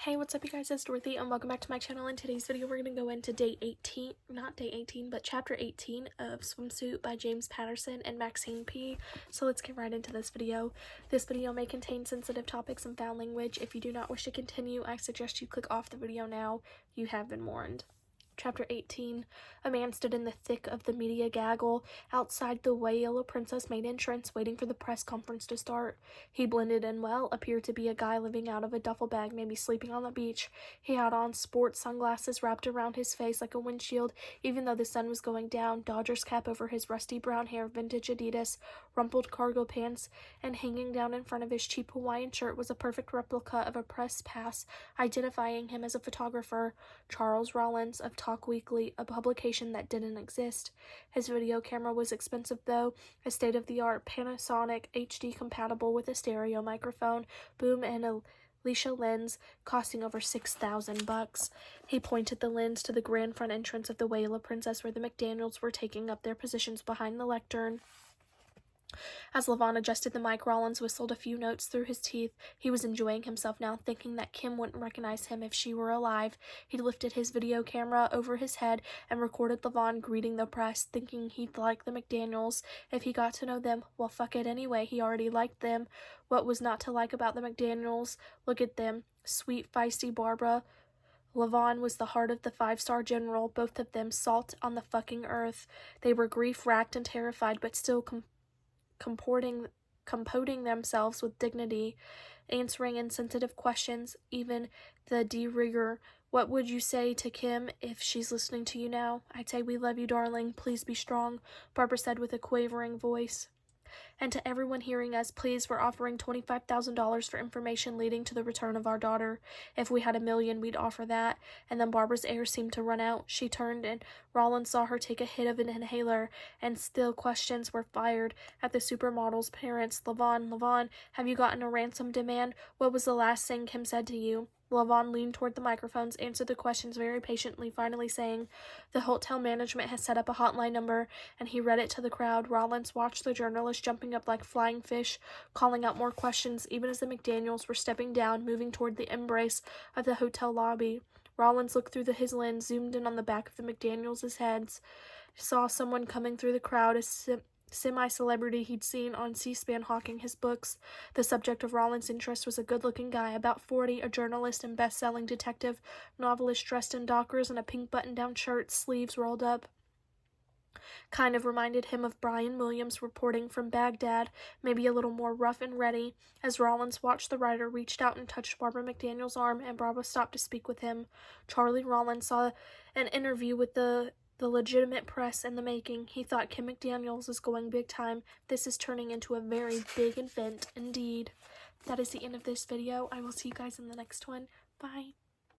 Hey, what's up you guys, it's Dorothy and welcome back to my channel. In today's video we're going to go into chapter 18 of Swimsuit by James Patterson and Maxine P. So let's get right into this video. This video may contain sensitive topics and foul language. If you do not wish to continue, I suggest you click off the video now. You have been warned. Chapter 18. A man stood in the thick of the media gaggle outside the Wayella Princess main entrance, waiting for the press conference to start. He blended in well, appeared to be a guy living out of a duffel bag, maybe sleeping on the beach. He had on sports sunglasses wrapped around his face like a windshield, even though the sun was going down, Dodgers cap over his rusty brown hair, vintage Adidas, rumpled cargo pants, and hanging down in front of his cheap Hawaiian shirt was a perfect replica of a press pass, identifying him as a photographer, Charles Rollins of Talk Weekly, a publication that didn't exist. His video camera was expensive though, a state-of-the-art Panasonic HD compatible with a stereo microphone, boom, and a Leisha lens costing over $6,000. He pointed the lens to the grand front entrance of the Wayella Princess where the McDaniels were taking up their positions behind the lectern. As Levon adjusted the mic, Rollins whistled a few notes through his teeth. He was enjoying himself now, thinking that Kim wouldn't recognize him if she were alive. He lifted his video camera over his head and recorded Levon greeting the press, thinking he'd like the McDaniels. If he got to know them, well, fuck it anyway. He already liked them. What was not to like about the McDaniels? Look at them. Sweet, feisty Barbara. Levon was the heart of the five-star general, both of them salt on the fucking earth. They were grief-racked and terrified, but still comporting themselves with dignity, answering insensitive questions, even the de rigueur. What would you say to Kim if she's listening to you now? I'd say, we love you, darling. Please be strong, Barbara said with a quavering voice. And to everyone hearing us, please, we're offering $25,000 for information leading to the return of our daughter. If we had $1 million, we'd offer that. And then Barbara's air seemed to run out. She turned and Rollins saw her take a hit of an inhaler, and still questions were fired at the supermodel's parents. Levon, have you gotten a ransom demand? What was the last thing Kim said to you? Levon leaned toward the microphones, answered the questions very patiently, finally saying, the hotel management has set up a hotline number, and he read it to the crowd. Rollins watched the journalists jumping up like flying fish, calling out more questions, even as the McDaniels were stepping down, moving toward the embrace of the hotel lobby. Rollins looked through his lens, zoomed in on the back of the McDaniels' heads, saw someone coming through the crowd, a semi-celebrity he'd seen on C-SPAN hawking his books. The subject of Rollins' interest was a good-looking guy, about 40, a journalist and best-selling detective novelist dressed in Dockers and a pink button-down shirt, sleeves rolled up. Kind of reminded him of Brian Williams reporting from Baghdad, maybe a little more rough and ready. As Rollins watched, the writer reached out and touched Barbara McDaniel's arm, and Barbara stopped to speak with him. Charlie Rollins saw an interview with the legitimate press in the making. He thought Kim McDaniels is going big time. This is turning into a very big event indeed. That is the end of this video. I will see you guys in the next one. Bye.